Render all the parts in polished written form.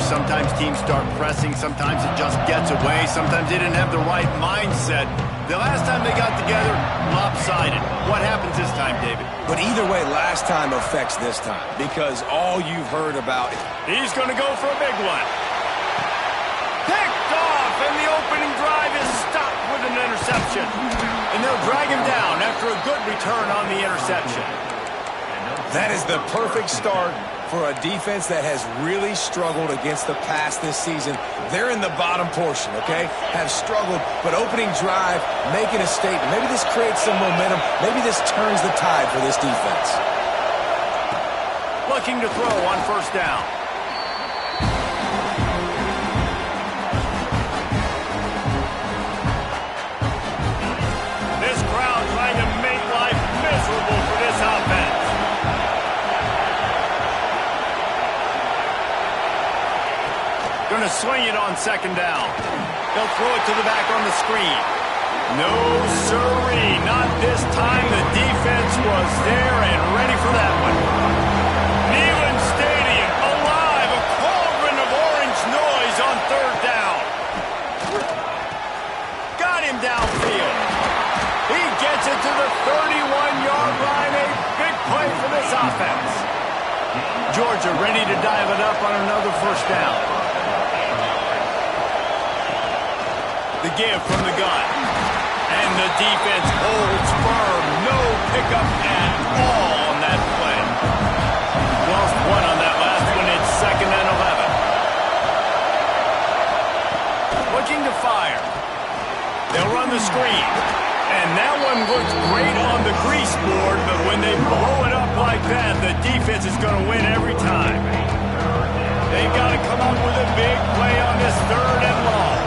Sometimes teams start pressing. Sometimes it just gets away. Sometimes they didn't have the right mindset. The last time they got together, lopsided. What happens this time, David? But either way, last time affects this time because all you've heard about it. He's going to go for a big one. Picked off, and the opening drive is stopped with an interception. And they'll drag him down after a good return on the interception. That is the perfect start for a defense that has really struggled against the pass this season. They're in the bottom portion, okay? Have struggled, but opening drive, making a statement. Maybe this creates some momentum. Maybe this turns the tide for this defense. Looking to throw on first down. This crowd trying to make life miserable for this offense. Going to swing it on second down. They'll throw it to the back on the screen. No siree, not this time. The defense was there and ready for that one. Neyland Stadium alive, a cauldron of orange noise on third down. Got him downfield. He gets it to the 31-yard line. A big play for this offense. Georgia ready to dive it up on another first down. The give from the gun. And the defense holds firm. No pickup at all on that play. Lost one on that last one. It's 2nd and 11. Looking to fire. They'll run the screen. And that one looks great on the grease board, but when they blow it up like that, the defense is going to win every time. They've got to come up with a big play on this 3rd and long.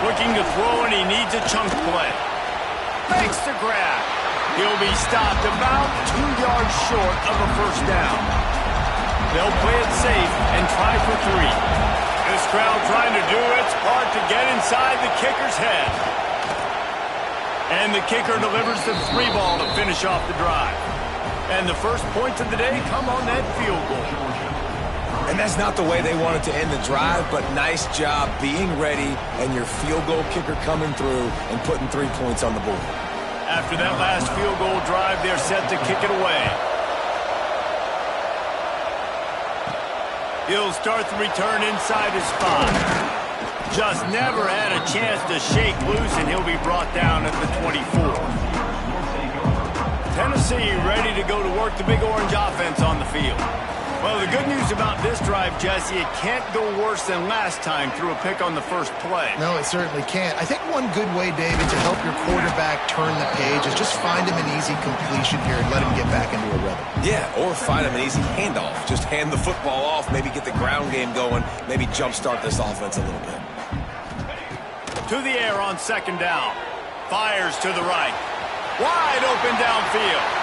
Looking to throw, and he needs a chunk play. Makes the grab. He'll be stopped about 2 yards short of a first down. They'll play it safe and try for 3. This crowd trying to do its part to get inside the kicker's head. And the kicker delivers the 3 ball to finish off the drive. And the first points of the day come on that field goal. And that's not the way they wanted to end the drive, but nice job being ready and your field goal kicker coming through and putting 3 points on the board. After that last field goal drive, they're set to kick it away. He'll start the return inside his spot. Just never had a chance to shake loose, and he'll be brought down at the 24. Tennessee ready to go to work the Big Orange offense on the field. Well, the good news about this drive, Jesse, it can't go worse than last time through a pick on the first play. No, it certainly can't. I think one good way, David, to help your quarterback turn the page is just find him an easy completion here and let him get back into a rhythm. Yeah, or find him an easy handoff. Just hand the football off, maybe get the ground game going, maybe jumpstart this offense a little bit. To the air on second down. Fires to the right. Wide open downfield.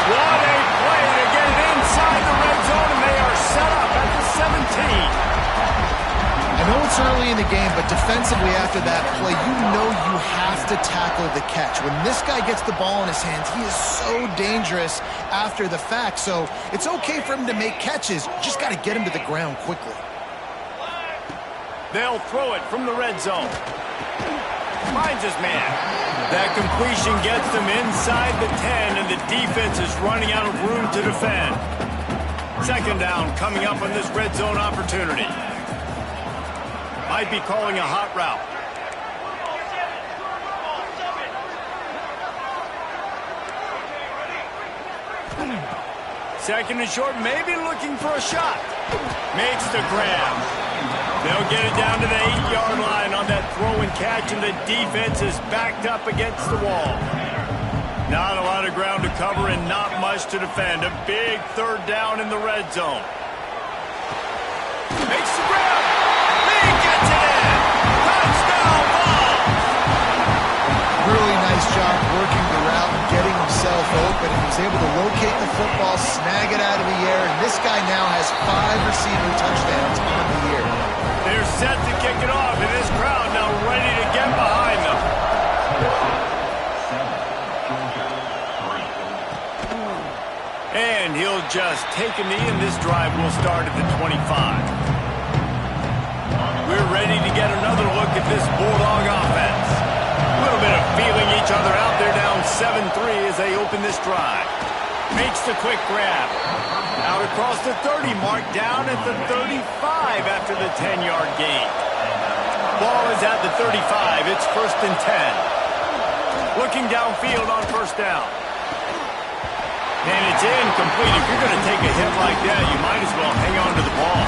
What a play to get it inside the red zone, and they are set up at the 17. I know it's early in the game, but defensively after that play, you know you have to tackle the catch. When this guy gets the ball in his hands, he is so dangerous after the fact. So it's okay for him to make catches. You just got to get him to the ground quickly. They'll throw it from the red zone. Finds his man. That completion gets them inside the 10, and the defense is running out of room to defend. 2nd down coming up on this red zone opportunity. Might be calling a hot route. 2nd and short, maybe looking for a shot. Makes the grab. They'll get it down to the 8-yard line on that throw and catch, and the defense is backed up against the wall. Not a lot of ground to cover and not much to defend. A big 3rd down in the red zone. Makes the grab. He gets it in. Touchdown ball. Really nice job working the route and getting himself open. And he was able to locate the football, snag it out of the air, and this guy now has 5 receiving touchdowns on the year. They're set to kick it off, and this crowd now ready to get behind them. And he'll just take a knee, and this drive will start at the 25. We're ready to get another look at this Bulldog offense. A little bit of feeling each other out there, down 7-3 as they open this drive. Makes the quick grab. Out across the 30 mark, down at the 35 after the 10-yard gain. Ball is at the 35. It's 1st and 10. Looking downfield on 1st down. And it's incomplete. If you're going to take a hit like that, you might as well hang on to the ball.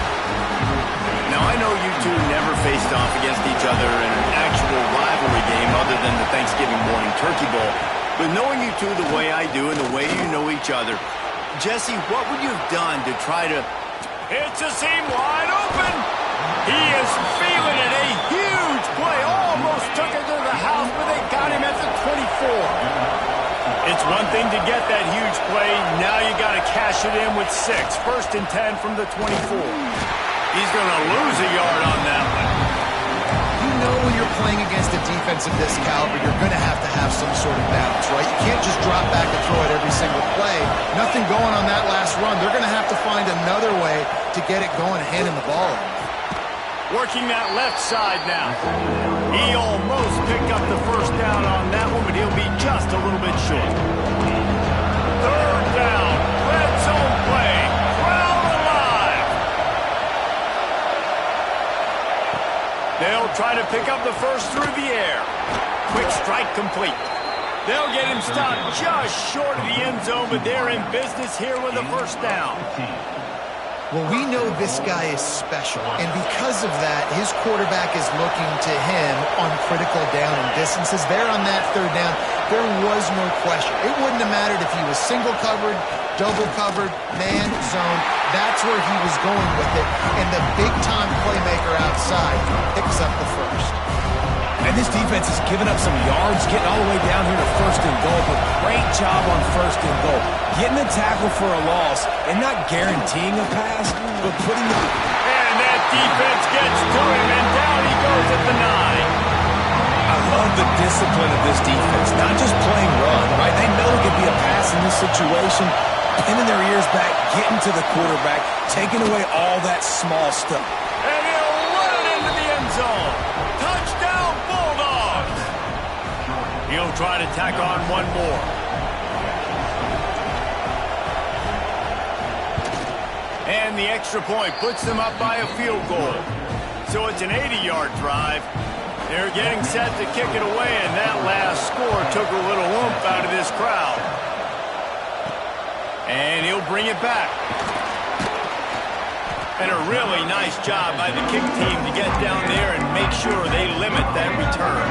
Now, I know you two never faced off against each other in an actual rivalry game other than the Thanksgiving morning turkey bowl. But knowing you two the way I do and the way you know each other, Jesse, what would you have done to try to... It's a seam wide open. He is feeling it. A huge play. Almost took it to the house, but they got him at the 24. It's one thing to get that huge play. Now you got to cash it in with 6. 1st and 10 from the 24. He's going to lose a yard on that one. You know when you're playing against a defense of this caliber, you're going to have some sort of balance, right? You can't just drop back and throw it every single play. Nothing going on that last run. They're going to have to find another way to get it going, handing the ball off. Working that left side now. He almost picked up the 1st down on that one, but he'll be just a little bit short. 3rd down. Red zone play. Crowd alive. They'll try to pick up the 1st through the air. Quick strike complete. They'll get him stopped just short of the end zone, but they're in business here with a 1st down. Well, we know this guy is special, and because of that, his quarterback is looking to him on critical down and distances. There on that 3rd down, there was no question. It wouldn't have mattered if he was single covered, double covered, man, zone. That's where he was going with it, and the big-time playmaker outside picks up the 1st. And this defense has given up some yards, getting all the way down here to 1st and goal, but great job on 1st and goal. Getting the tackle for a loss and not guaranteeing a pass, but putting the... And that defense gets to him, and down he goes at the 9. I love the discipline of this defense, not just playing run, right? They know it could be a pass in this situation, pinning their ears back, getting to the quarterback, taking away all that small stuff. And he'll run it into the end zone. Touchdown, Bulldogs! He'll try to tack on one more. And the extra point puts them up by a field goal. So it's an 80-yard drive. They're getting set to kick it away, and that last score took a little oomph out of this crowd. And he'll bring it back. And a really nice job by the kick team to get down there and make sure they limit that return.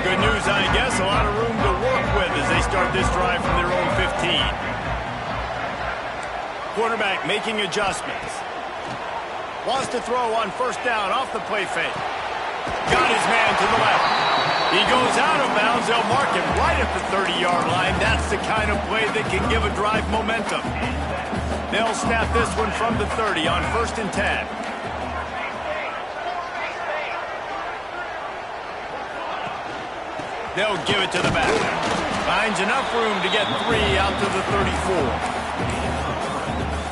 Good news, I guess, a lot of room to work with as they start this drive from their own 15. Quarterback making adjustments. Wants to throw on 1st down off the play fake. Got his man to the left. He goes out of bounds. They'll mark him right at the 30-yard line. That's the kind of play that can give a drive momentum. They'll snap this one from the 30 on 1st and 10. They'll give it to the back. Finds enough room to get 3 out to the 34.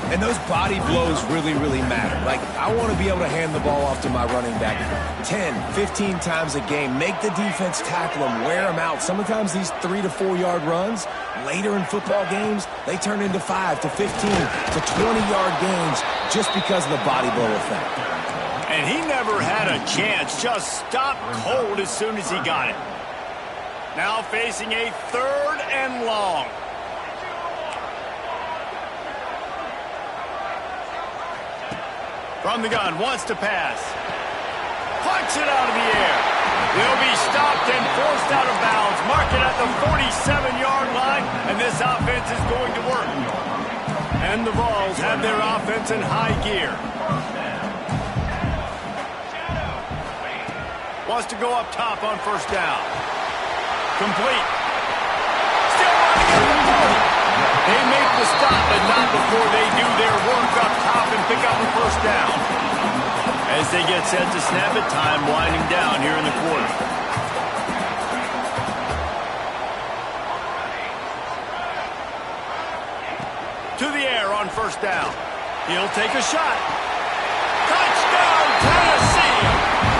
And those body blows really, really matter. Like, I want to be able to hand the ball off to my running back 10, 15 times a game. Make the defense tackle them, wear them out. Sometimes these 3 to 4 yard runs, later in football games, they turn into 5 to 15 to 20-yard gains just because of the body blow effect. And he never had a chance. Just stopped cold as soon as he got it. Now facing a 3rd and long. From the gun, wants to pass. Punch it out of the air. They'll be stopped and forced out of bounds. Mark it at the 47-yard line, and this offense is going to work. And the Vols have their offense in high gear. Wants to go up top on 1st down. Complete. Still running at the 40. They make the stop, but not before they do their work up top and pick up the 1st down. As they get set to snap it, time winding down here in the quarter. To the air on first down. He'll take a shot. Touchdown, Tennessee!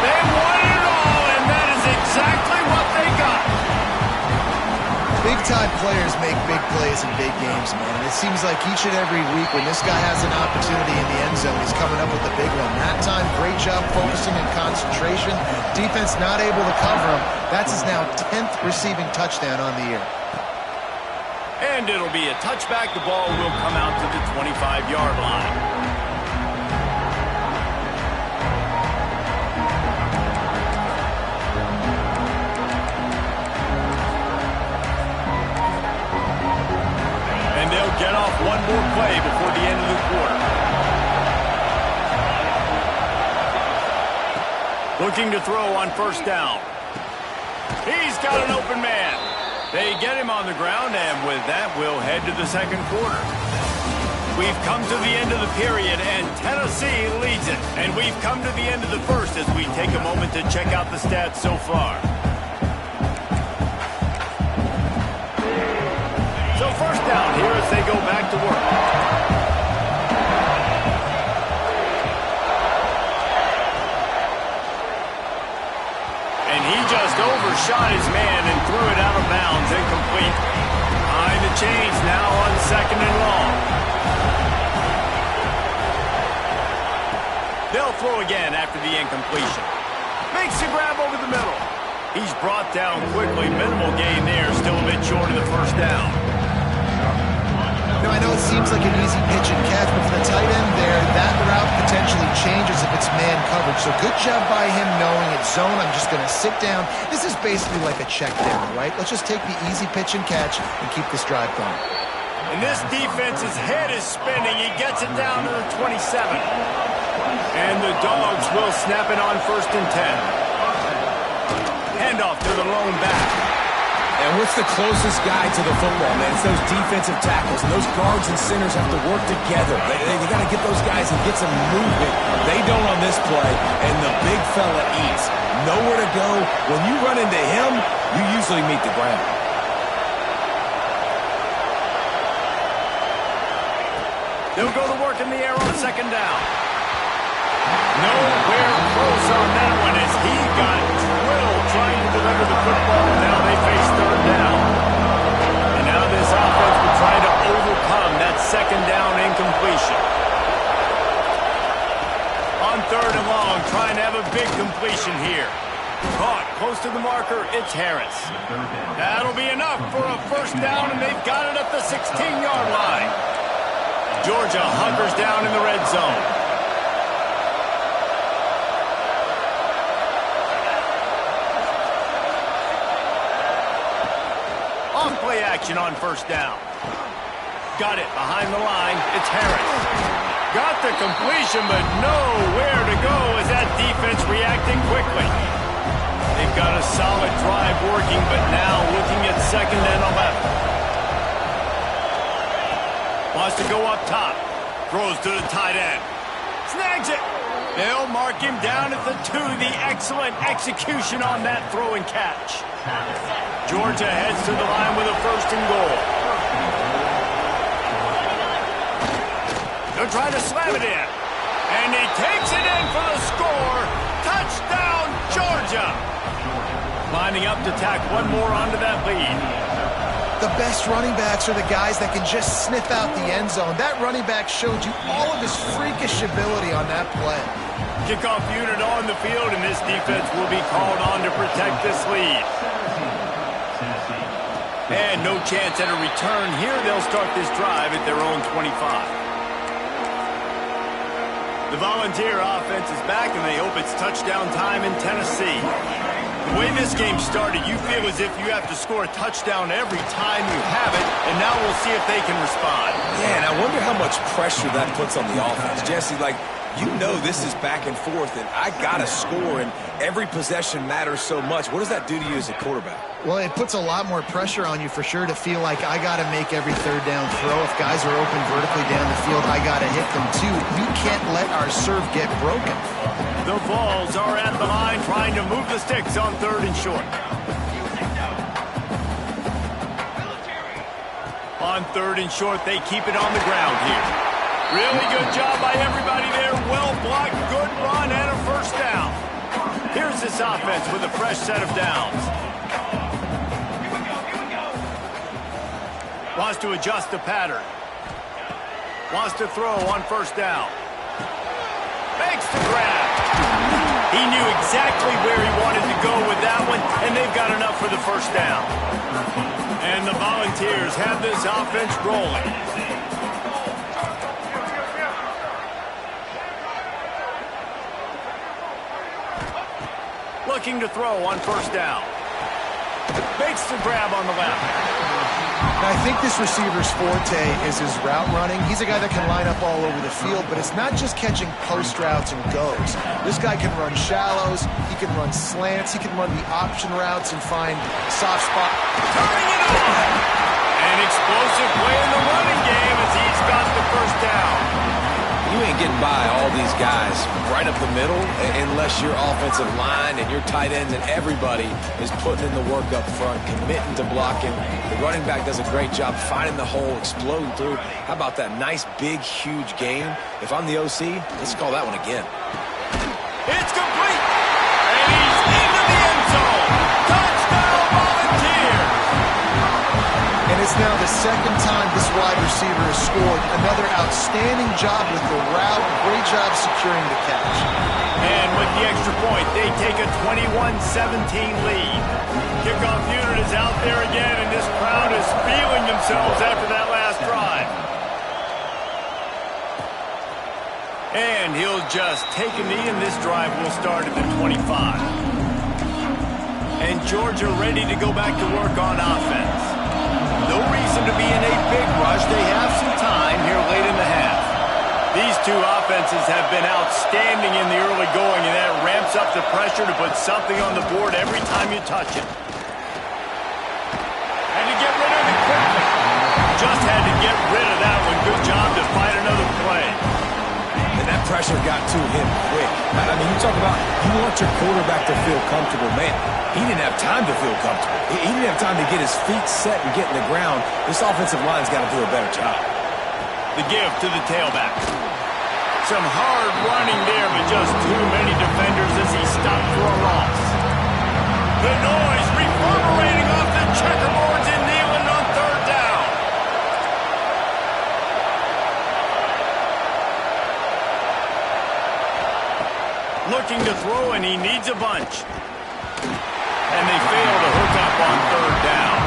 They won it all, and that is exactly what they got. Big-time players make big plays in big games, man. And it seems like each and every week when this guy has an opportunity in the end zone, he's coming up with a big one. That time, great job focusing and concentration. Defense not able to cover him. That's his now 10th receiving touchdown on the year. And it'll be a touchback. The ball will come out to the 25-yard line. And they'll get off one more play before the end of the quarter. Looking to throw on first down. He's got an open man. They get him on the ground, and with that, we'll head to the second quarter. We've come to the end of the period, and Tennessee leads it. And we've come to the end of the first as we take a moment to check out the stats so far. So first down here as they go back to work. And he just overshot his man and threw it out of bounds, incomplete. Behind the chains now on second and long. They'll throw again after the incompletion. Makes the grab over the middle. He's brought down quickly. Minimal gain there, still a bit short of the first down. Now, I know it seems like an easy pitch and catch, but for the tight end there, that route potentially changes if it's man coverage. So good job by him knowing it's zone. I'm just going to sit down. This is basically like a check down, right? Let's just take the easy pitch and catch and keep this drive going. And this defense's head is spinning. He gets it down to the 27. And the Dogs will snap it on 1st and 10. Handoff to the lone back. And what's the closest guy to the football, man? It's those defensive tackles. And those guards and centers have to work together. They got to get those guys and get some movement. They don't on this play, and the big fella eats. Nowhere to go. When you run into him, you usually meet the ground. They'll go to work in the air on second down. Nowhere close on that one as he got drilled trying to deliver the football. Now they face third down. And now this offense will try to overcome that second down incompletion. On third and long, trying to have a big completion here. Caught close to the marker, it's Harris. That'll be enough for a first down, and they've got it at the 16-yard line. Georgia hunkers down in the red zone. Play action on first down. Got it behind the line. It's Harris. Got the completion, but nowhere to go as that defense reacting quickly. They've got a solid drive working, but now looking at 2nd and 11. Wants to go up top. Throws to the tight end. Snags it. They'll mark him down at the 2. The excellent execution on that throw and catch. Georgia heads to the line with a 1st and goal. They'll try to slam it in. And he takes it in for the score. Touchdown, Georgia. Lining up to tack one more onto that lead. The best running backs are the guys that can just sniff out the end zone. That running back showed you all of his freakish ability on that play. Kickoff unit on the field, and this defense will be called on to protect this lead. And no chance at a return here. They'll start this drive at their own 25. The Volunteer offense is back, and they hope it's touchdown time in Tennessee. The way this game started, you feel as if you have to score a touchdown every time you have it, and now we'll see if they can respond. Yeah, and I wonder how much pressure that puts on the offense. Jesse, you know this is back and forth, and I got to score, and every possession matters so much. What does that do to you as a quarterback? Well, it puts a lot more pressure on you for sure to feel like I got to make every third down throw. If guys are open vertically down the field, I got to hit them too. We can't let our serve get broken. The Vols are at the line trying to move the sticks on 3rd and short. On 3rd and short, they keep it on the ground here. Really good job by everybody there. Well blocked, good run, and a first down. Here's this offense with a fresh set of downs. Wants to adjust the pattern. Wants to throw on first down. Makes the grab. He knew exactly where he wanted to go with that one, and they've got enough for the first down. And the Volunteers have this offense rolling. Looking to throw on first down. Makes the grab on the left. Now, I think this receiver's forte is his route running. He's a guy that can line up all over the field, but it's not just catching post routes and goes. This guy can run shallows, he can run slants, he can run the option routes and find soft spot. Turning it on! An explosive play in the running game as he's got the first down. You ain't getting by all these guys right up the middle unless your offensive line and your tight ends and everybody is putting in the work up front, committing to blocking. The running back does a great job finding the hole, exploding through. How about that nice, big, huge game? If I'm the OC, let's call that one again. It's complete! And he's into the end zone! Touchdown, Volunteers! And it's now the second time this wide receiver has scored. Another outstanding job with the route. Great job securing the catch. And with the extra point, they take a 21-17 lead. Kickoff unit is out there again, and this crowd is feeling themselves after that last drive. And he'll just take a knee, and this drive will start at the 25. And Georgia ready to go back to work on offense. No reason to be in a big rush. They have some time here late in the half. These two offenses have been outstanding in the early going, and that ramps up the pressure to put something on the board every time you touch it. Had to get rid of it quickly. Just had to get rid of that one. Good job to find another play. And that pressure got to him quick. I mean, you talk about you want your quarterback to feel comfortable. Man, he didn't have time to feel comfortable. He didn't have time to get his feet set and get in the ground. This offensive line's got to do a better job. The give to the tailback. Some hard running there, but just too many defenders as he stopped for a loss. The noise reverberating off the checkerboards and kneeling on third down. Looking to throw, and he needs a bunch. And they fail to hook up on third down.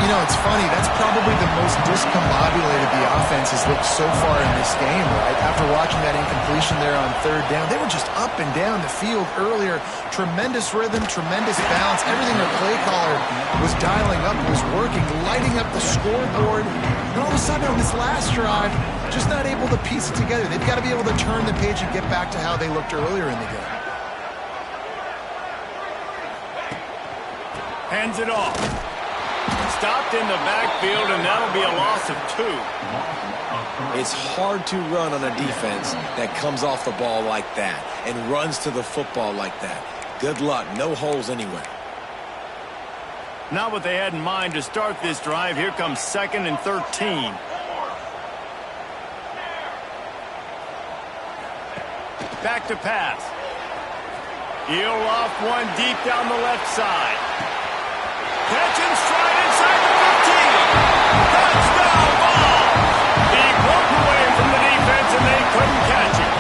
You know, it's funny. That's probably the most discombobulated the offense has looked so far in this game, right? After watching that incompletion there on third down, they were just up and down the field earlier. Tremendous rhythm, tremendous balance. Everything their play caller was dialing up was working, lighting up the scoreboard. And all of a sudden on this last drive, just not able to piece it together. They've got to be able to turn the page and get back to how they looked earlier in the game. Hands it off. Stopped in the backfield, and that'll be a loss of 2. It's hard to run on a defense that comes off the ball like that and runs to the football like that. Good luck. No holes anywhere. Not what they had in mind to start this drive. Here comes 2nd and 13. Back to pass. He'll off one deep down the left side. Catch and stride inside the 15. Touchdown ball. He broke away from the defense and they couldn't catch him.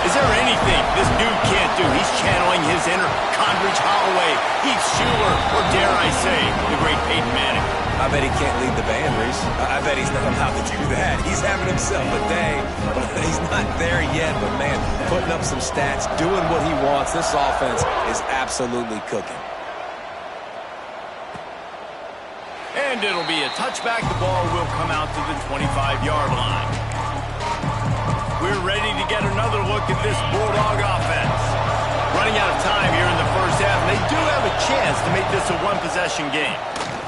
Is there anything this dude can't do? He's channeling his inner Condridge Holloway, Heath Schuler, or dare I say, the great Peyton Manning. I bet he can't lead the band, Reese. I bet he's not allowed to do that. He's having himself a day, but he's not there yet. But, man, putting up some stats, doing what he wants. This offense is absolutely cooking. And it'll be a touchback. The ball will come out to the 25-yard line. We're ready to get another look at this Bulldog offense. Running out of time here in the first half, and they do have a chance to make this a one-possession game.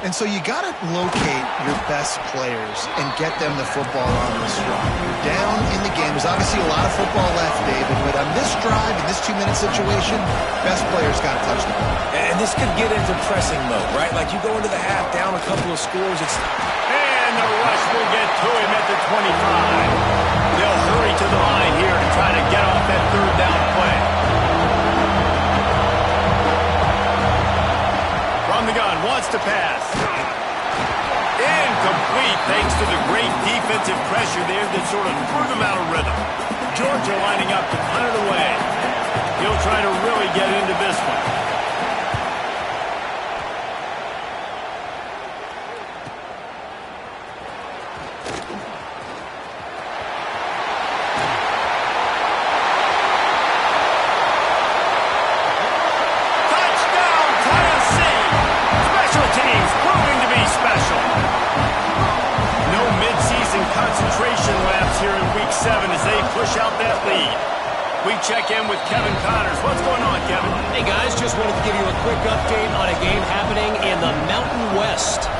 And so you got to locate your best players and get them the football on this run. You're down in the game. There's obviously a lot of football left, David, but on this drive, in this 2-minute situation, best players got to touch the ball. And this could get into pressing mode, right? Like you go into the half down a couple of scores. And And the rush will get to him at the 25. They'll hurry to the line here to try to get off that third down play. From the gun, wants to pass. Incomplete thanks to the great defensive pressure there that sort of threw them out of rhythm. Georgia lining up to punt it away. He'll try to really get into this one. Check in with Kevin Connors. What's going on, Kevin? Hey, guys. Just wanted to give you a quick update on a game happening in the Mountain West.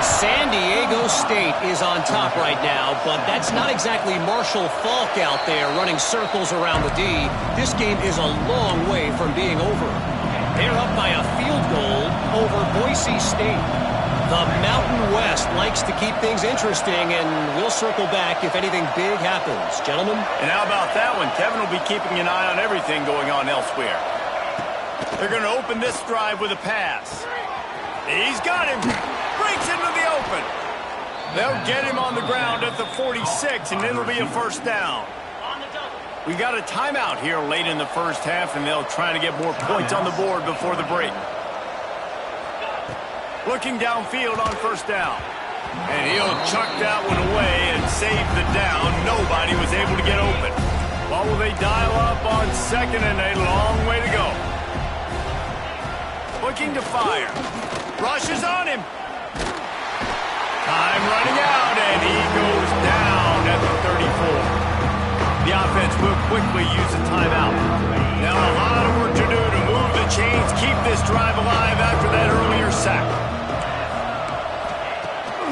San Diego State is on top right now, but that's not exactly Marshall Faulk out there running circles around the D. This game is a long way from being over. They're up by a field goal over Boise State. The Mountain West likes to keep things interesting, and we'll circle back if anything big happens. Gentlemen? And how about that one? Kevin will be keeping an eye on everything going on elsewhere. They're going to open this drive with a pass. He's got him. Breaks into the open. They'll get him on the ground at the 46, and it'll be a first down. We got a timeout here late in the first half, and they'll try to get more points on the board before the break. Looking downfield on first down. And he'll chuck that one away and save the down. Nobody was able to get open. Well, will they dial up on second and a long way to go? Looking to fire. Rushes on him. Time running out, and he goes down at the 34. The offense will quickly use a timeout. Now a lot of work to do to move the chains, keep this drive alive after that earlier sack.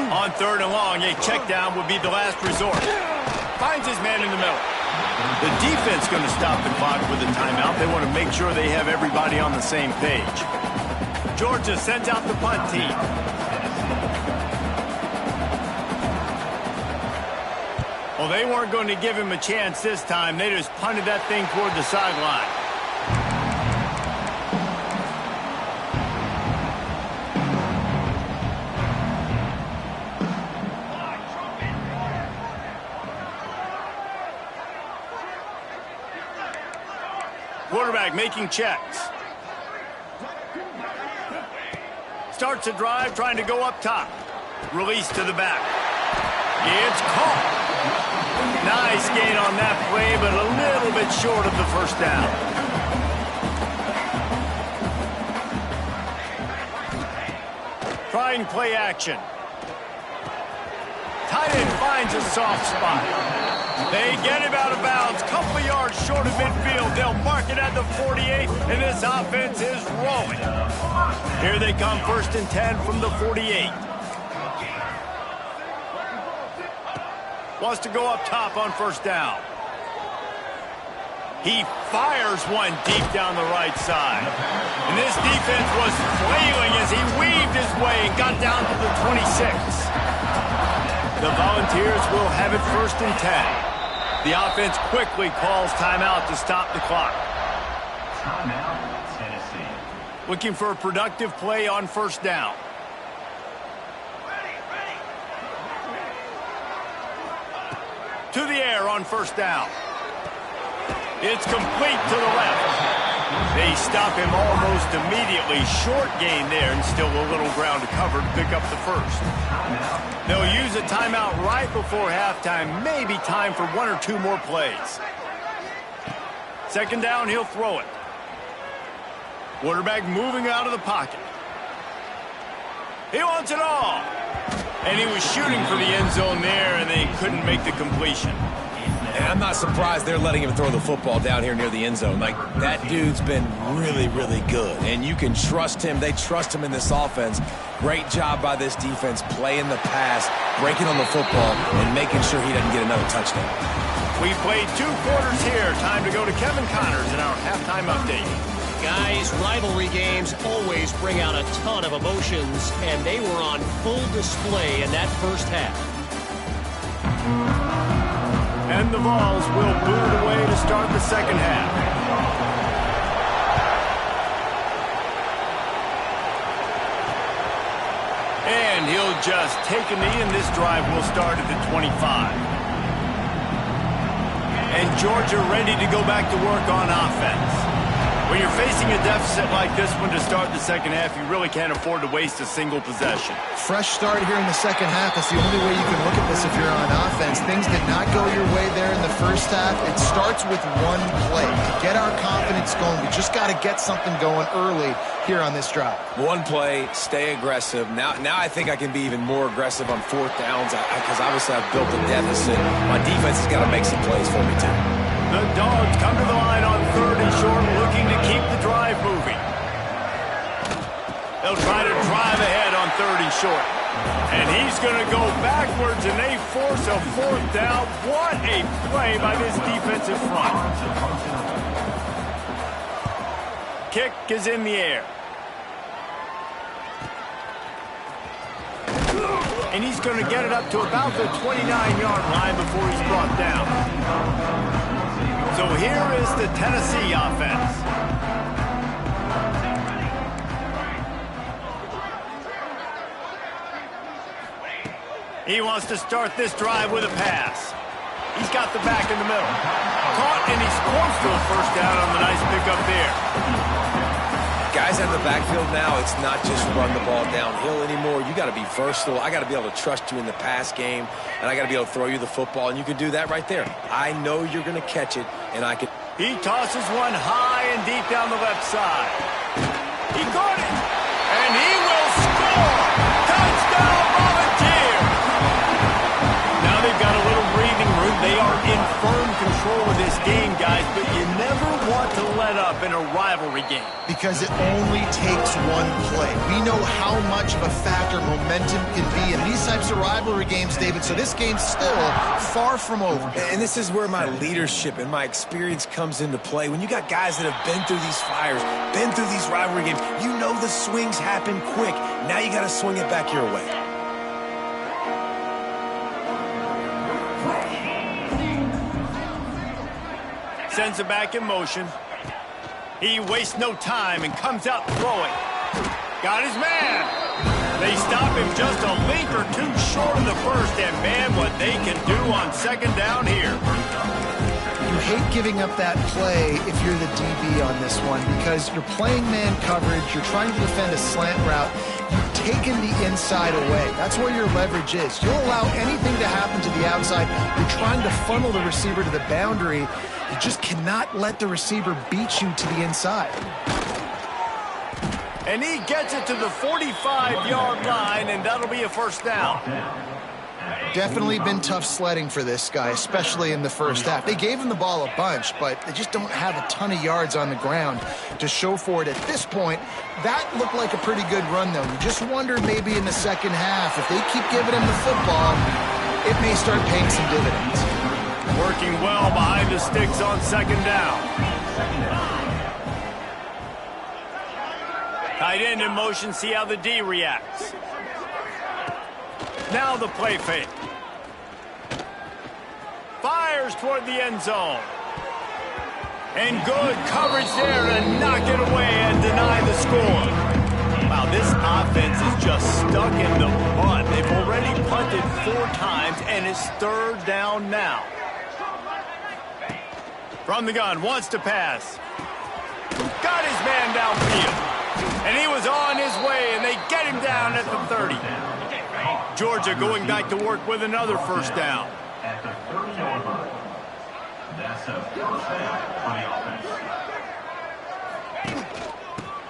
On third and long, a check down would be the last resort. Finds his man in the middle. The defense going to stop the clock with a timeout. They want to make sure they have everybody on the same page. Georgia sends out the punt team. Well, they weren't going to give him a chance this time. They just punted that thing toward the sideline. Quarterback making checks. Starts a drive trying to go up top. Release to the back. It's caught. Nice gain on that play, but a little bit short of the first down. Trying play action. Tight end finds a soft spot. They get him out of bounds, couple of yards short of midfield. They'll mark it at the 48, and this offense is rolling. Here they come, 1st and 10 from the 48. Wants to go up top on first down. He fires one deep down the right side. And this defense was flailing as he weaved his way and got down to the 26. The Volunteers will have it 1st and 10. The offense quickly calls timeout to stop the clock. Timeout, Tennessee. Looking for a productive play on first down. To the air on first down. It's complete to the left. They stop him almost immediately. Short gain there and still a little ground to cover to pick up the first. They'll use a timeout right before halftime. Maybe time for 1 or 2 more plays. Second down, he'll throw it. Quarterback moving out of the pocket. He wants it all. And he was shooting for the end zone there, and they couldn't make the completion. And I'm not surprised they're letting him throw the football down here near the end zone. Like, that dude's been really, really good. And you can trust him. They trust him in this offense. Great job by this defense playing the pass, breaking on the football, and making sure he doesn't get another touchdown. We played 2 quarters here. Time to go to Kevin Connors in our halftime update. Guys, rivalry games always bring out a ton of emotions, and they were on full display in that first half. And the Vols will boot it away to start the second half. And he'll just take a knee, and this drive will start at the 25. And Georgia ready to go back to work on offense. When you're facing a deficit like this one to start the second half, you really can't afford to waste a single possession. Fresh start here in the second half. That's the only way you can look at this if you're on offense. Things did not go your way there in the first half. It starts with one play. To get our confidence going, we just got to get something going early here on this drive. One play, stay aggressive. Now I think I can be even more aggressive on fourth downs because obviously I've built a deficit. My defense has got to make some plays for me too. The Dogs come to the line on 3rd and short, looking to keep the drive moving. They'll try to drive ahead on 3rd and short. And he's going to go backwards, and they force a 4th down. What a play by this defensive front. Kick is in the air. And he's going to get it up to about the 29-yard line before he's brought down. So here is the Tennessee offense. He wants to start this drive with a pass. He's got the back in the middle. Caught, and he's close to a first down on the nice pickup there. Guys out of the backfield now, it's not just run the ball downhill anymore. You got to be versatile. I got to be able to trust you in the pass game, and I got to be able to throw you the football, and you can do that right there. I know you're going to catch it, and I can. He tosses one high and deep down the left side. He caught it, and he will score. Touchdown, Volunteer. Now they've got a little breathing room. They are in firm control of this game, guys, but you never want to let up in a rivalry game. Because it only takes one play. We know how much of a factor momentum can be in these types of rivalry games, David, so this game's still far from over. And this is where my leadership and my experience comes into play. When you got guys that have been through these fires, been through these rivalry games, you know the swings happen quick. Now you got to swing it back your way. Sends it back in motion. He wastes no time and comes out throwing. Got his man. They stop him just a link or two short of the first, and man, what they can do on second down here. You hate giving up that play if you're the DB on this one because you're playing man coverage, you're trying to defend a slant route, you've taken the inside away. That's where your leverage is. You'll allow anything to happen to the outside. You're trying to funnel the receiver to the boundary. You just cannot let the receiver beat you to the inside. And he gets it to the 45-yard line, and that'll be a first down. Definitely been tough sledding for this guy, especially in the first half. They gave him the ball a bunch, but they just don't have a ton of yards on the ground to show for it at this point. That looked like a pretty good run, though. You just wonder maybe in the second half, if they keep giving him the football, it may start paying some dividends. Working well behind the sticks on second down. Tight end in motion, see how the D reacts. Now the play fake. Fires toward the end zone. And good coverage there to knock it away and deny the score. Wow, this offense is just stuck in the mud. They've already punted 4 times, and it's third down now. From the gun, wants to pass. Got his man downfield. And he was on his way, and they get him down at the 30. Georgia going back to work with another first down. At the 30-yard line. That's a first down for the offense.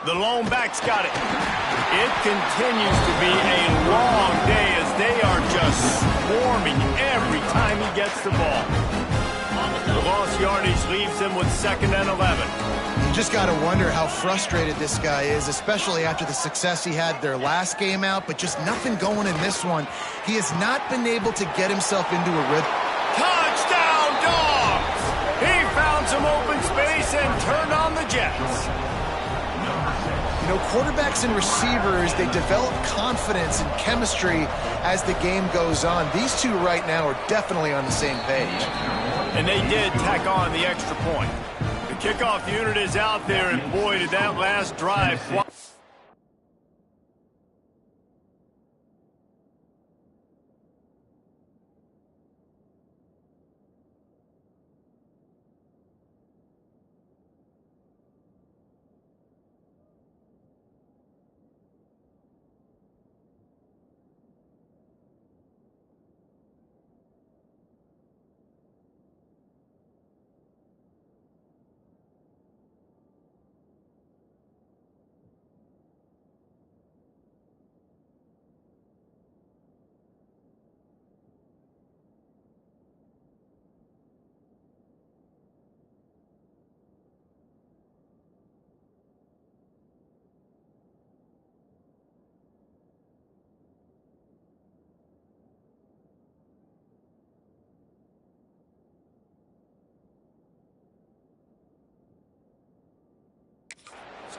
The lone back's got it. It continues to be a long day as they are just swarming every time he gets the ball. The lost yardage leaves him with 2nd and 11. You just got to wonder how frustrated this guy is, especially after the success he had their last game out, but just nothing going in this one. He has not been able to get himself into a rhythm. Touchdown, Dogs! He found some open space and turned on the Jets. You know, quarterbacks and receivers, they develop confidence and chemistry as the game goes on. These two right now are definitely on the same page. And they did tack on the extra point. The kickoff unit is out there, and boy, did that last drive...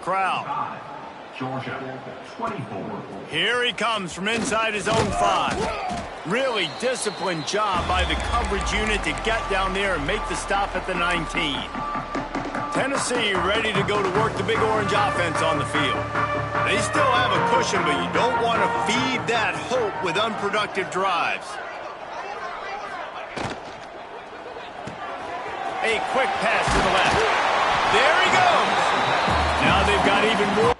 Crowd. Georgia, 24. Here he comes from inside his own 5. Really disciplined job by the coverage unit to get down there and make the stop at the 19. Tennessee ready to go to work the Big Orange offense on the field. They still have a cushion, but you don't want to feed that hope with unproductive drives. A quick pass to the left. There he goes. Now they've got even more.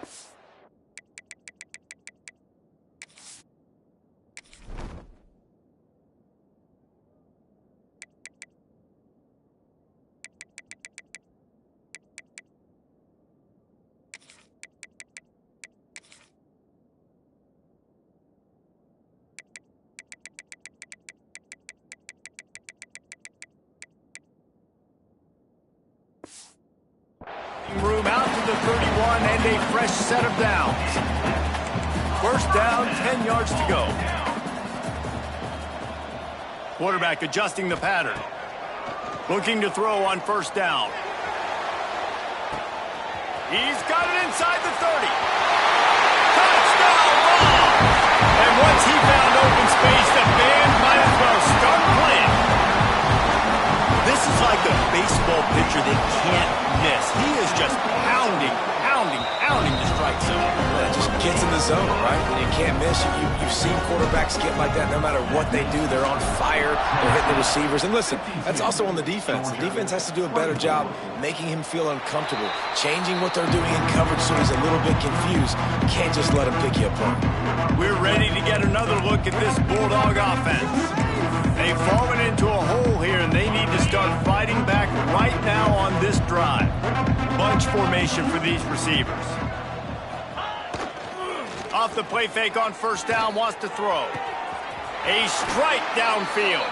Room out to the 31 and a fresh set of downs. First down, 10 yards to go. Quarterback adjusting the pattern. Looking to throw on first down. He's got it inside the 30. Touchdown ball! And once he found open space, the band might as well start playing. This is like a baseball pitcher that can't miss. He is just pounding the strike zone. It just gets in the zone, right? When you can't miss, you've seen quarterbacks get like that no matter what they do. They're on fire. They're hitting the receivers. And listen, that's also on the defense. The defense has to do a better job making him feel uncomfortable, changing what they're doing in coverage so he's a little bit confused. You can't just let him pick you apart. We're ready to get another look at this Bulldog offense. They've fallen into a hole here, and they need to start fighting back right now on this drive. Bunch formation for these receivers. Off the play fake on first down, wants to throw. A strike downfield.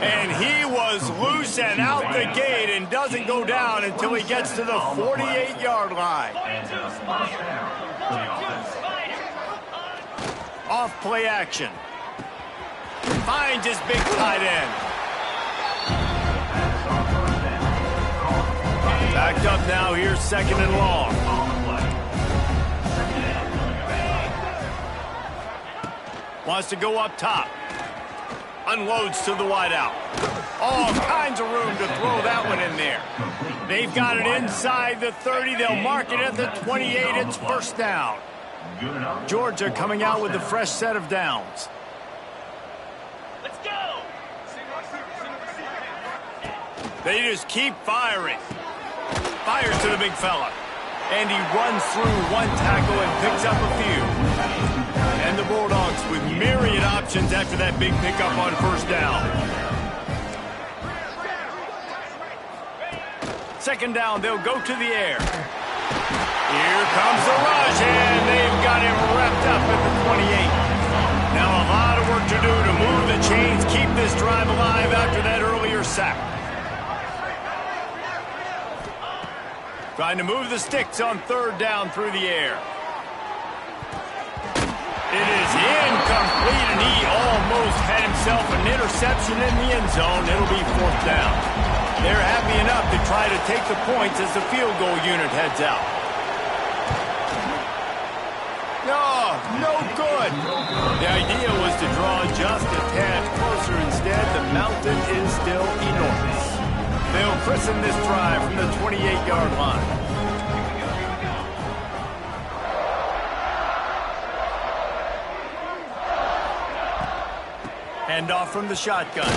And he was loose and out the gate and doesn't go down until he gets to the 48-yard line. Off play action. Finds his big tight end. Backed up now, here's second and long. Wants to go up top. Unloads to the wideout. All kinds of room to throw that one in there. They've got it inside the 30. They'll mark it at the 28. It's first down. Georgia coming out with a fresh set of downs. Let's go! They just keep firing. Fires to the big fella. And he runs through one tackle and picks up a few. And the Bulldogs with myriad options after that big pickup on first down. Second down, they'll go to the air. Here comes the rush, and they've got him wrapped up at the 28. Now a lot of work to do to move the chains, keep this drive alive after that earlier sack. Trying to move the sticks on third down through the air. It is incomplete, and he almost had himself an interception in the end zone. It'll be fourth down. They're happy enough to try to take the points as the field goal unit heads out. No good. The idea was to draw just a tad closer. Instead, the mountain is still enormous. They'll christen this drive from the 28-yard line. Hand off from the shotgun.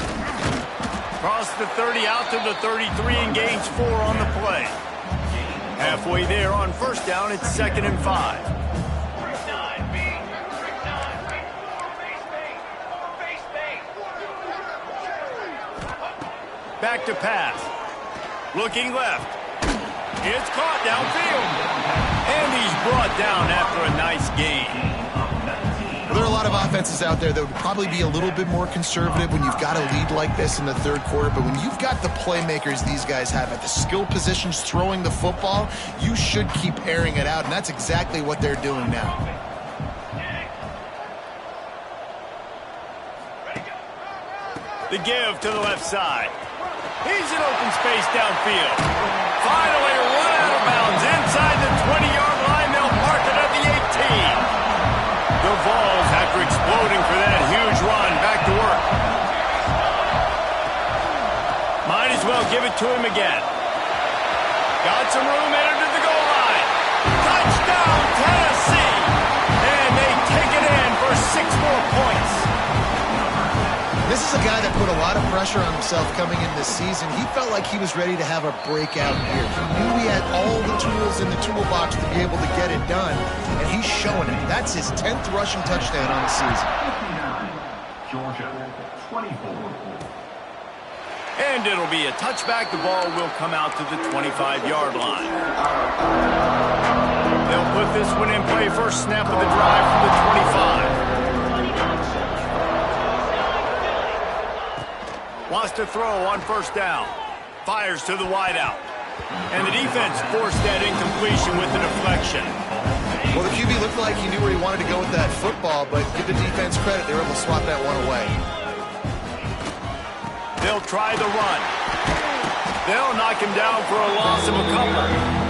Cross the 30 out to the 33 and gains 4 on the play. Halfway there on first down, it's 2nd and 5. Back to pass. Looking left. It's caught downfield. And he's brought down after a nice gain. There are a lot of offenses out there that would probably be a little bit more conservative when you've got a lead like this in the third quarter, but when you've got the playmakers these guys have at the skill positions throwing the football, you should keep airing it out, and that's exactly what they're doing now. The give to the left side. He's in open space downfield. Finally run out of bounds inside the 20-yard line. They'll mark it at the 18. The Vols, after exploding for that huge run, back to work. Might as well give it to him again. Got some room, entered to the goal line. Touchdown, Tennessee! And they take it in for 6 more points. This is a guy that put a lot of pressure on himself coming in this season. He felt like he was ready to have a breakout year. He knew he had all the tools in the toolbox to be able to get it done, and he's showing it. That's his 10th rushing touchdown on the season. Georgia, 24. And it'll be a touchback. The ball will come out to the 25-yard line. They'll put this one in play. First snap of the drive from the 25. Wants to throw on first down. Fires to the wideout. And the defense forced that incompletion with the deflection. Well, the QB looked like he knew where he wanted to go with that football, but give the defense credit. They were able to swat that one away. They'll try the run. They'll knock him down for a loss of a couple.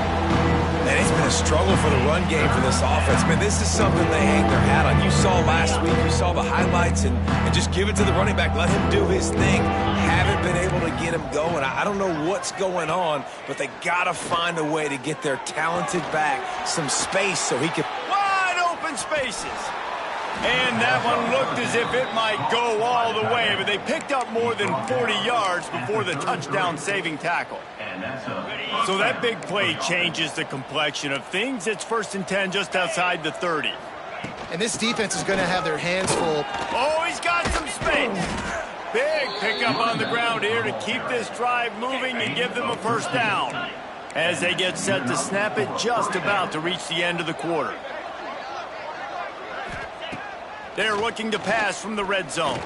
And it's been a struggle for the run game for this offense. Man, this is something they hang their hat on. You saw last week, you saw the highlights, and just give it to the running back. Let him do his thing. Haven't been able to get him going. I don't know what's going on, but they got to find a way to get their talented back some space so he can... Wide open spaces. And that one looked as if it might go all the way, but they picked up more than 40 yards before the touchdown-saving tackle. So that big play changes the complexion of things. It's 1st and 10 just outside the 30. And this defense is going to have their hands full. Oh, he's got some space. Big pickup on the ground here to keep this drive moving and give them a first down. As they get set to snap it, just about to reach the end of the quarter. They're looking to pass from the red zone.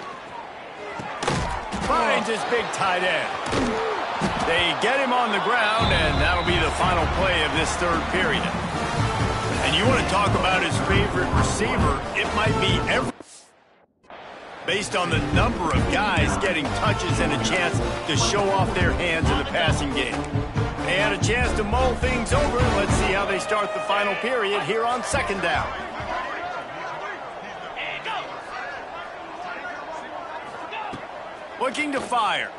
Finds his big tight end. They get him on the ground, and that'll be the final play of this third period. And you want to talk about his favorite receiver, it might be every... Based on the number of guys getting touches and a chance to show off their hands in the passing game. They had a chance to mull things over. Let's see how they start the final period here on 2nd down. Looking to fire.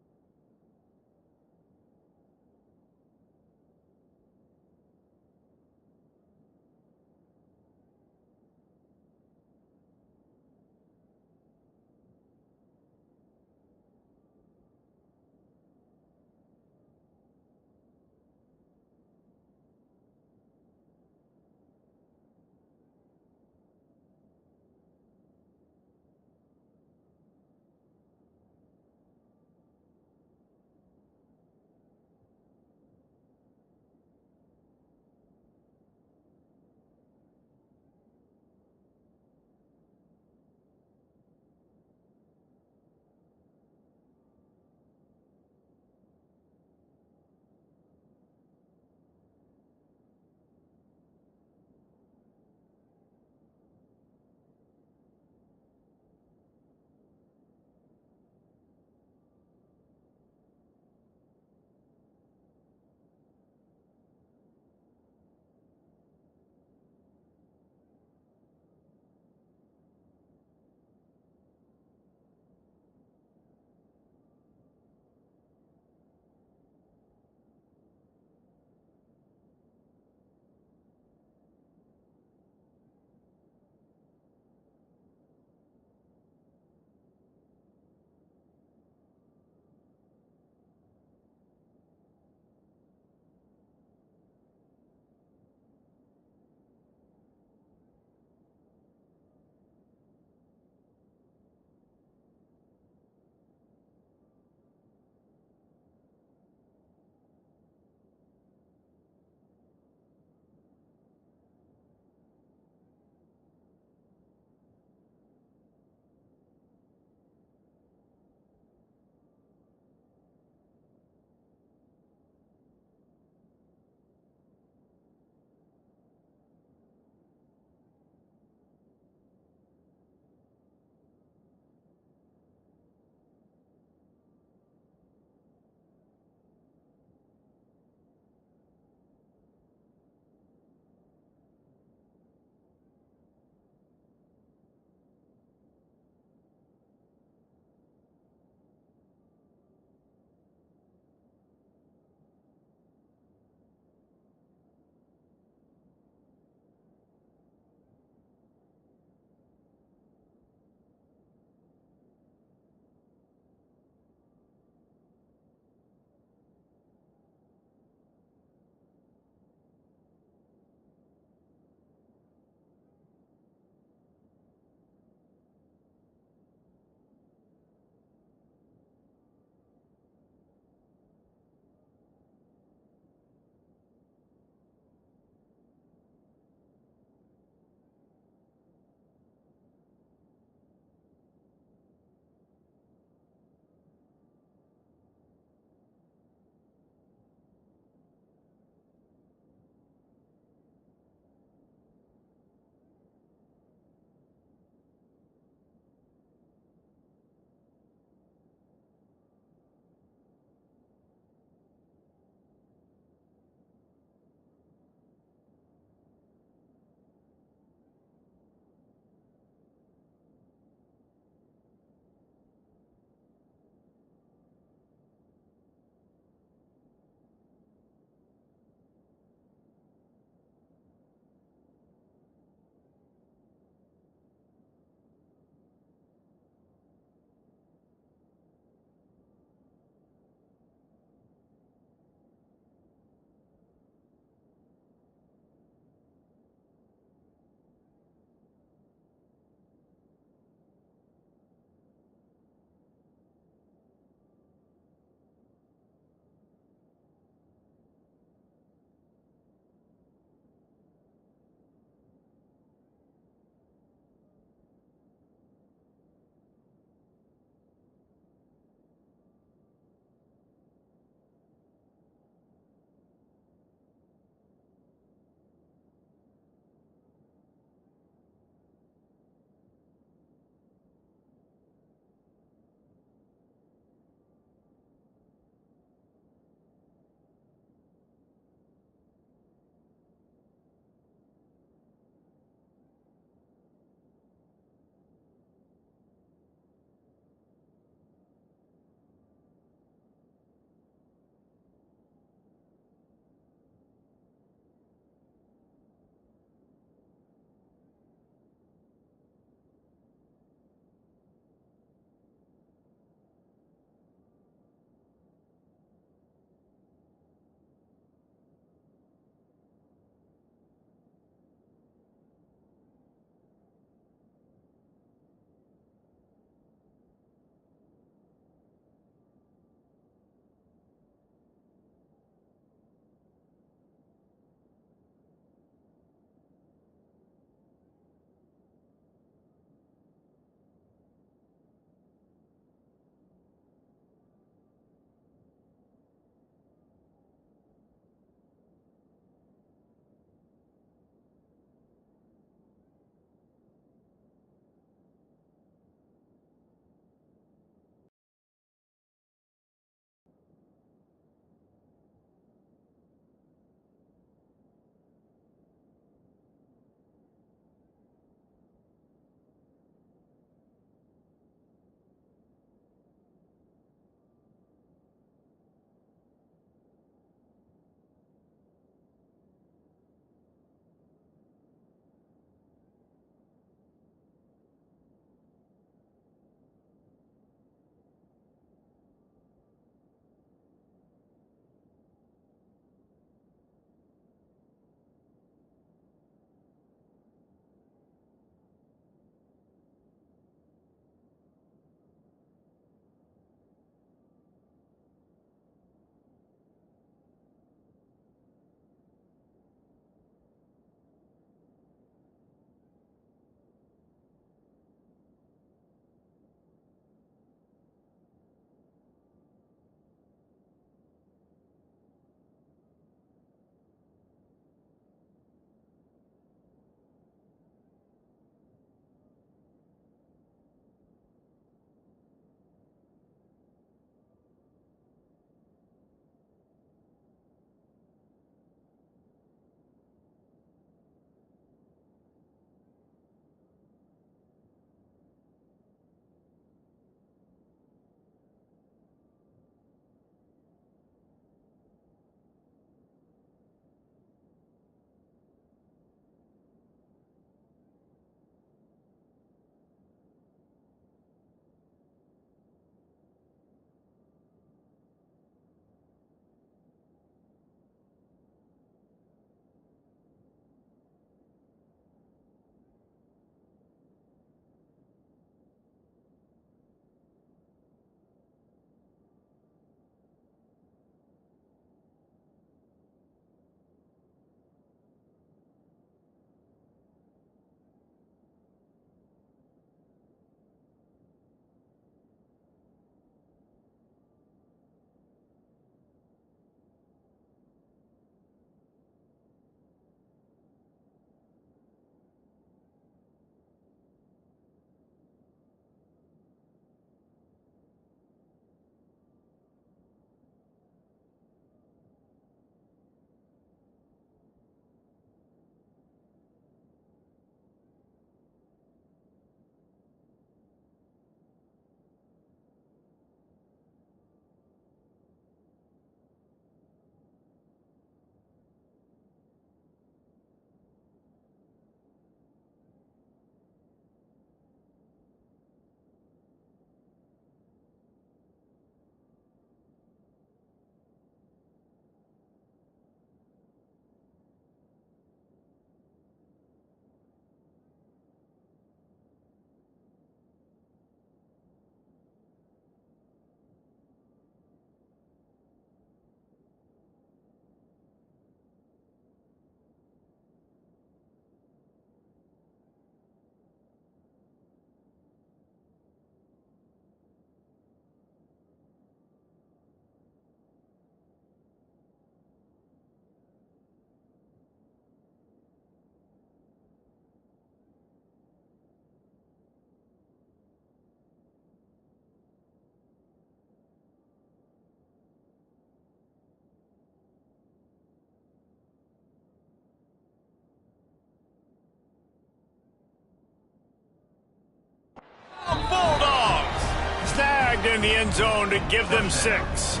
dived in the end zone to give them 6.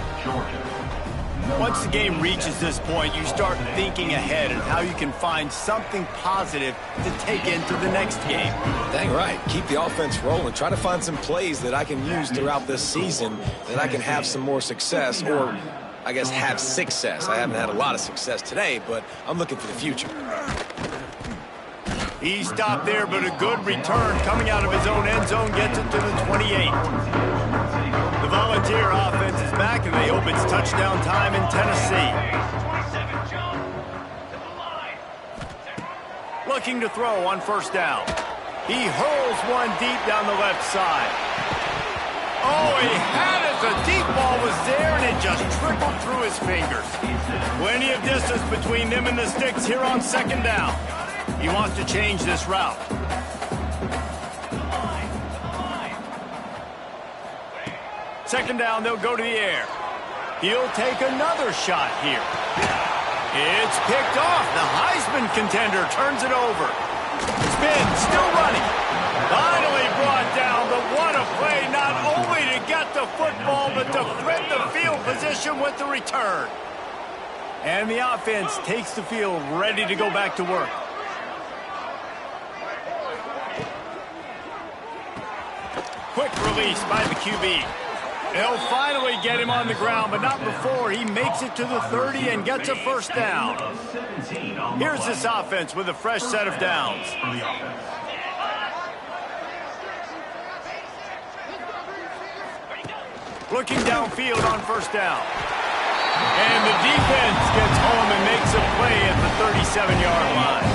Once the game reaches this point, you start thinking ahead and how you can find something positive to take into the next game. Dang right. Keep the offense rolling. Try to find some plays that I can use throughout this season that I can have some more success, or I guess have success. I haven't had a lot of success today, but I'm looking for the future. He stopped there, but a good return coming out of his own end zone gets it to the 28. The Volunteer offense is back, and they hope it's touchdown time in Tennessee. Looking to throw on first down. He hurls one deep down the left side. Oh, he had it. The deep ball was there, and it just trickled through his fingers. Plenty of distance between them and the sticks here on second down. He wants to change this route. Second down, they'll go to the air. He'll take another shot here. It's picked off. The Heisman contender turns it over. Spin, still running. Finally brought down, but what a play, not only to get the football, but to flip the field position with the return. And the offense takes the field, ready to go back to work. Quick release by the QB. They'll finally get him on the ground, but not before he makes it to the 30 and gets a first down. Here's this offense with a fresh set of downs. Looking downfield on first down. And the defense gets home and makes a play at the 37-yard line.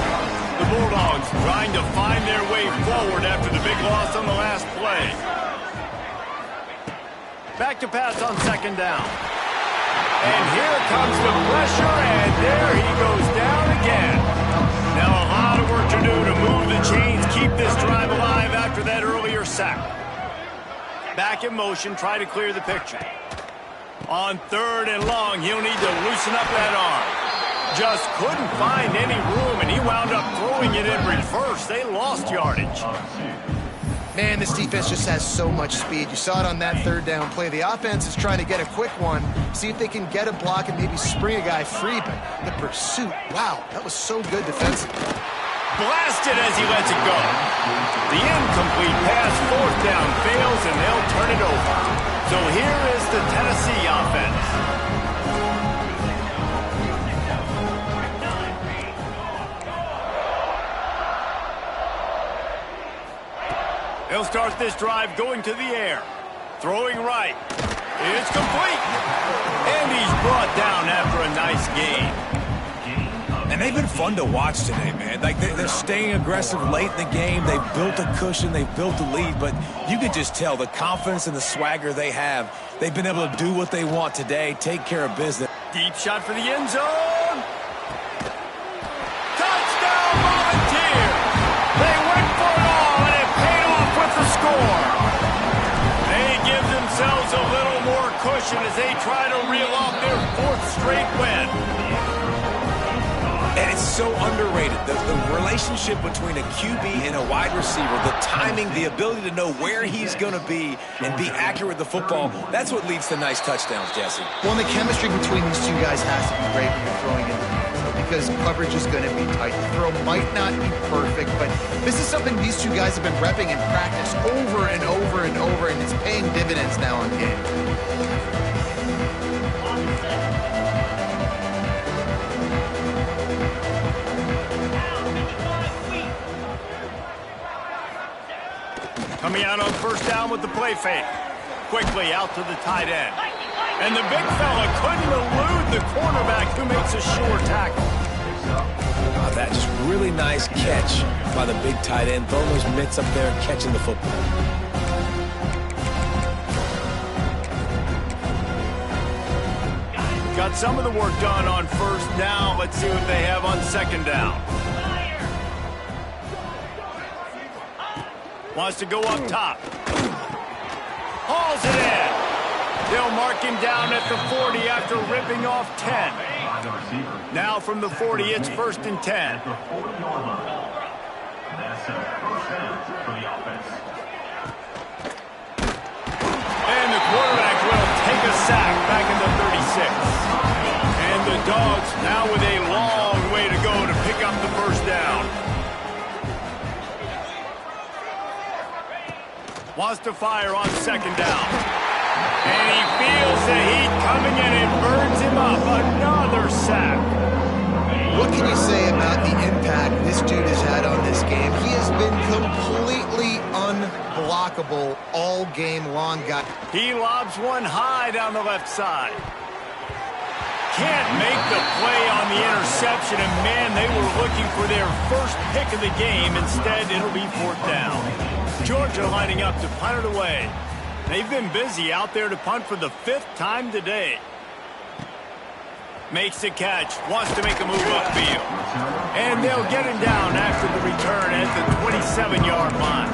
The Bulldogs trying to find their way forward after the big loss on the last play. Back to pass on second down. And here comes the pressure, and there he goes down again. Now a lot of work to do to move the chains, keep this drive alive after that earlier sack. Back in motion, try to clear the picture. On third and long, he'll need to loosen up that arm. Just couldn't find any room, and he wound up throwing it in reverse. They lost yardage. Man, this defense just has so much speed. You saw it on that third down play. The offense is trying to get a quick one, see if they can get a block and maybe spring a guy free, but the pursuit, wow, that was so good defensively. Blasted as he lets it go. The incomplete pass, fourth down, fails, and they'll turn it over. So here is the Tennessee offense. They'll start this drive going to the air. Throwing right. It's complete. And he's brought down after a nice game. And they've been fun to watch today, man. Like, they're staying aggressive late in the game. They've built a cushion. They've built a lead. But you could just tell the confidence and the swagger they have. They've been able to do what they want today, take care of business. Deep shot for the end zone. Touchdown, Volunteer. They went for it all, and it paid off with the score. They give themselves a little more cushion as they try to reel off their fourth straight win. And it's so underrated. The relationship between a QB and a wide receiver, the timing, the ability to know where he's going to be and be accurate with the football, that's what leads to nice touchdowns, Jesse. Well, the chemistry between these two guys has to be great when you're throwing in the game, because coverage is going to be tight. The throw might not be perfect, but this is something these two guys have been repping in practice over and over and over, and it's paying dividends now in game. Coming out on first down with the play fake. Quickly out to the tight end. And the big fella couldn't elude the cornerback who makes a sure tackle. That just really nice catch by the big tight end. Throwing those mitts up there and catching the football. Got some of the work done on first down. Let's see what they have on second down. Wants to go up top. Hauls it in. They'll mark him down at the 40 after ripping off 10. Now from the 40, it's first and 10. That's a first down for the offense. And the quarterback will take a sack back in the 36. And the Dogs now with a long way to go to pick up the first down. Wants to fire on second down. And he feels the heat coming in and burns him up. Another sack. What can you say about the impact this dude has had on this game? He has been completely unblockable all game long. He lobs one high down the left side. Can't make the play on the interception, and man, they were looking for their first pick of the game. Instead, it'll be fourth down. Georgia lining up to punt it away. They've been busy out there to punt for the 5th time today. Makes the catch, wants to make a move upfield. And they'll get him down after the return at the 27-yard line.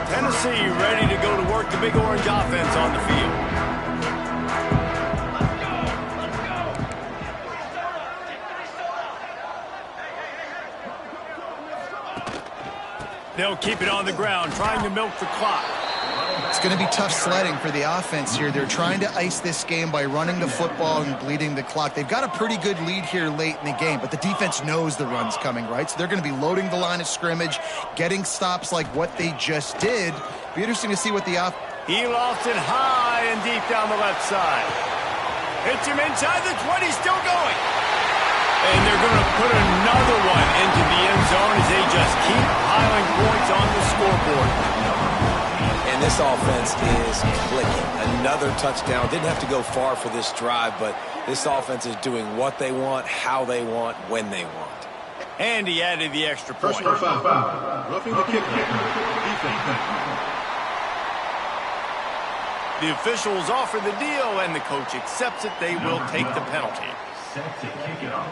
Tennessee ready to go to work the Big Orange offense on the field. They'll keep it on the ground, trying to milk the clock. It's going to be tough sledding for the offense here. They're trying to ice this game by running the football and bleeding the clock. They've got a pretty good lead here late in the game, but the defense knows the run's coming, right? So they're going to be loading the line of scrimmage, getting stops like what they just did. Be interesting to see what the He lofts it high and deep down the left side. Hits him inside the 20, still going. And they're going to put another one into the end zone as they just keep piling points on the scoreboard. And this offense is clicking. Another touchdown. Didn't have to go far for this drive, but this offense is doing what they want, how they want, when they want. And he added the extra point. Personal foul. Roughing the kicker. Defense. The officials offer the deal, and the coach accepts it. They will take the penalty. Set to kick it off.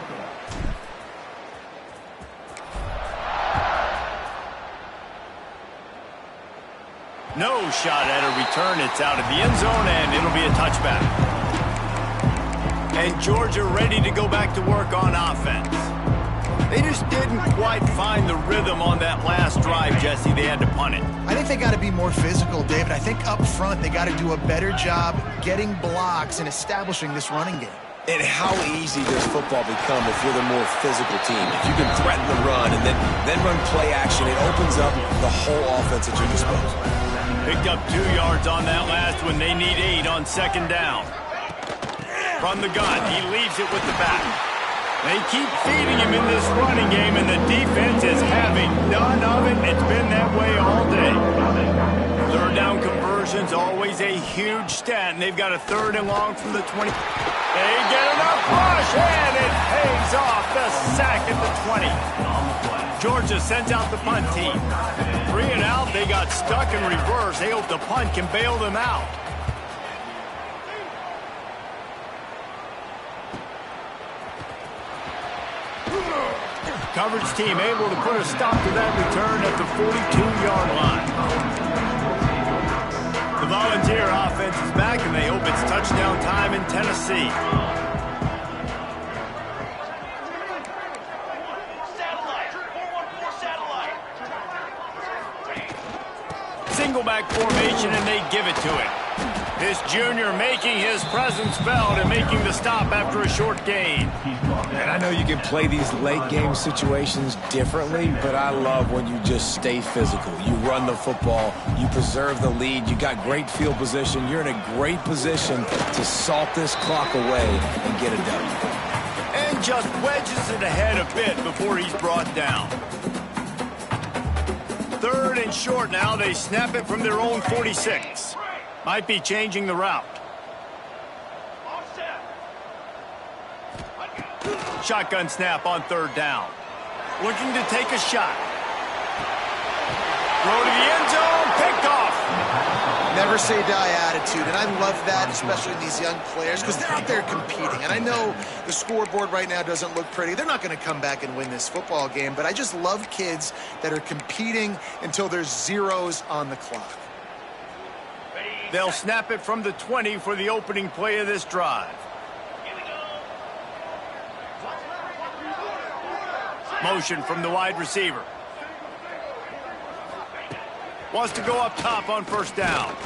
No shot at a return. It's out of the end zone, and it'll be a touchback. And Georgia ready to go back to work on offense. They just didn't quite find the rhythm on that last drive, Jesse. They had to punt it. I think they got to be more physical, David. I think up front they got to do a better job getting blocks and establishing this running game. And how easy does football become if you're the more physical team? If you can threaten the run and then run play action, it opens up the whole offense at your disposal. Picked up 2 yards on that last one. They need 8 on second down. From the gun, he leaves it with the back. They keep feeding him in this running game, and the defense is having none of it. It's been that way all day. Third down conversions, always a huge stat, and they've got a 3rd and long from the 20. They get enough push, and it pays off the sack at the 20. Georgia sends out the punt team. 3 and out, they got stuck in reverse. They hope the punt can bail them out. Coverage team able to put a stop to that return at the 42-yard line. The Volunteer offense is back, and they hope it's touchdown time in Tennessee. Single back formation, and they give it to him. This junior making his presence felt and making the stop after a short gain. And I know you can play these late game situations differently, but I love when you just stay physical. You run the football, you preserve the lead, you got great field position, you're in a great position to salt this clock away and get a W. And just wedges it ahead a bit before he's brought down. 3rd and short now. They snap it from their own 46. Might be changing the route. Shotgun snap on 3rd down. Looking to take a shot. Throw to the end zone. Picked off. Never say die attitude, and I love that, especially in these young players, because they're out there competing. And I know the scoreboard right now doesn't look pretty. They're not going to come back and win this football game, but I just love kids that are competing until there's zeros on the clock. They'll snap it from the 20 for the opening play of this drive. Motion from the wide receiver. Wants to go up top on 1st down.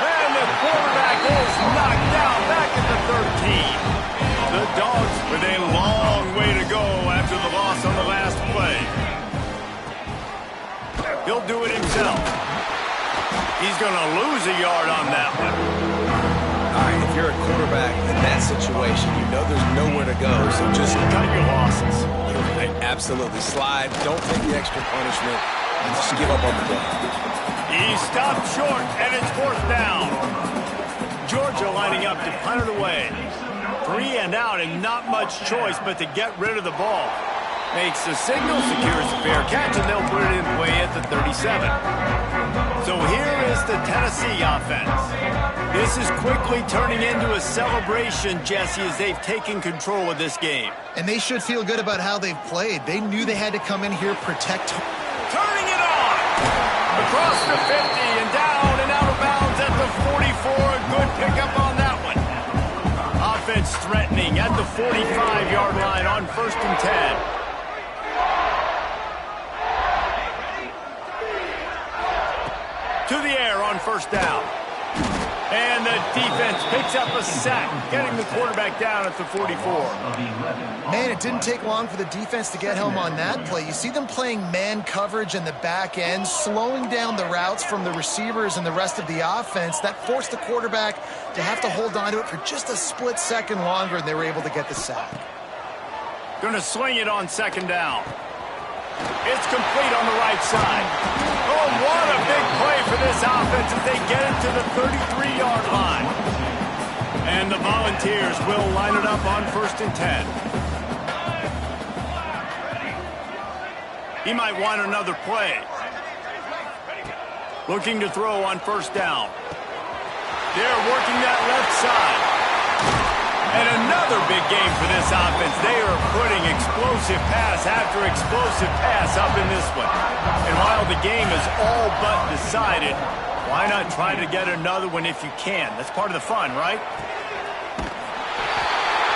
And the quarterback is knocked down back at the 13. The Dogs with a long way to go after the loss on the last play. He'll do it himself. He's going to lose a yard on that one. All right, if you're a quarterback in that situation, you know there's nowhere to go, so just Cut your losses. absolutely slide. Don't take the extra punishment and just give up on the game. He stopped short, and it's 4th down. Georgia lining up to punt it away. 3 and out, and not much choice but to get rid of the ball. Makes the signal, secures a fair catch, and they'll put it in play at the 37. So here is the Tennessee offense. This is quickly turning into a celebration, Jesse, as they've taken control of this game. And they should feel good about how they've played. They knew they had to come in here, protect. Turning it on! Across the 50 and down and out of bounds at the 44. A good pickup on that one. Offense threatening at the 45-yard line on 1st and 10. To the air on 1st down. And the defense picks up a sack, getting the quarterback down at the 44. Man, it didn't take long for the defense to get home on that play. You see them playing man coverage in the back end, slowing down the routes from the receivers and the rest of the offense. That forced the quarterback to have to hold on to it for just a split second longer, and they were able to get the sack. Going to sling it on 2nd down. It's complete on the right side. Oh, what a big play for this offense as they get it to the 33-yard line. And the Volunteers will line it up on 1st and 10. He might want another play. Looking to throw on 1st down. They're working that left side. And another big game for this offense. They are putting explosive pass after explosive pass up in this one. And while the game is all but decided, why not try to get another one if you can? That's part of the fun, right?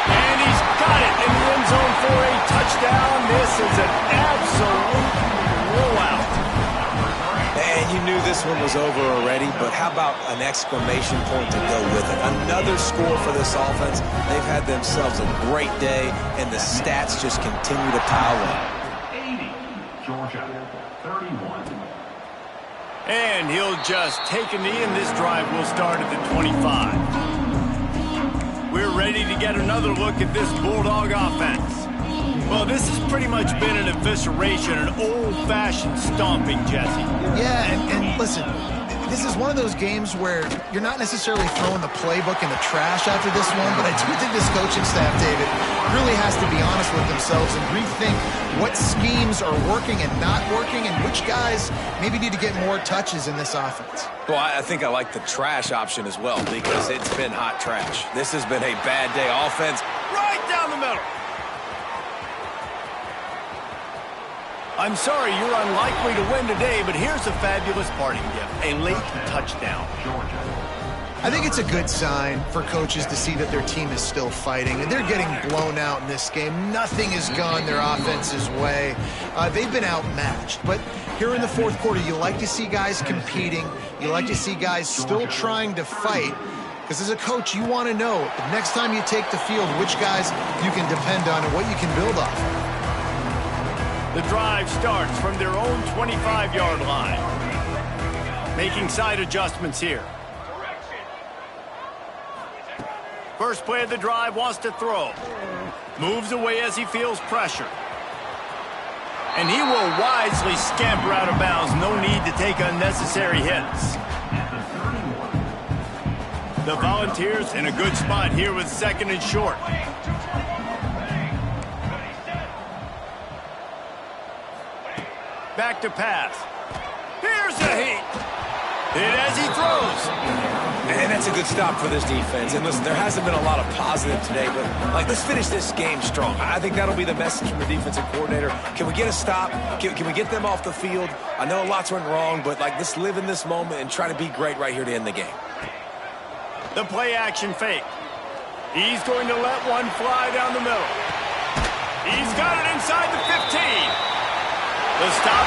And he's got it in the end zone for a touchdown. This is an absolute rollout. And you knew this one was over already, but how about an exclamation point to go with it? Another score for this offense. They've had themselves a great day, and the stats just continue to pile up. 80, Georgia, 31. And he'll just take a knee, and this drive will start at the 25. We're ready to get another look at this Bulldog offense. Well, this has pretty much been an evisceration, an old-fashioned stomping, Jesse. Yeah, and listen, this is one of those games where you're not necessarily throwing the playbook in the trash after this one, but I do think this coaching staff, David, really has to be honest with themselves and rethink what schemes are working and not working and which guys maybe need to get more touches in this offense. Well, I think I like the trash option as well because it's been hot trash. This has been a bad day offense. Right down the middle. I'm sorry you're unlikely to win today, but here's a fabulous parting gift, a late touchdown. I think it's a good sign for coaches to see that their team is still fighting, and they're getting blown out in this game. Nothing has gone their offense's way. They've been outmatched, but here in the 4th quarter, you like to see guys competing. You like to see guys still trying to fight, because as a coach, you want to know the next time you take the field which guys you can depend on and what you can build off of. The drive starts from their own 25-yard line. Making side adjustments here. First play of the drive, wants to throw. Moves away as he feels pressure. And he will wisely scamper out of bounds. No need to take unnecessary hits. The Volunteers in a good spot here with 2nd and short. Back to pass. Here's a heat. Hit as he throws. And that's a good stop for this defense. And listen, there hasn't been a lot of positive today, but let's finish this game strong. I think that'll be the message from the defensive coordinator. Can we get a stop? Can we get them off the field? I know lots went wrong, but let's live in this moment and try to be great right here to end the game. The play action fake. He's going to let one fly down the middle. He's got it inside the 15. The stop.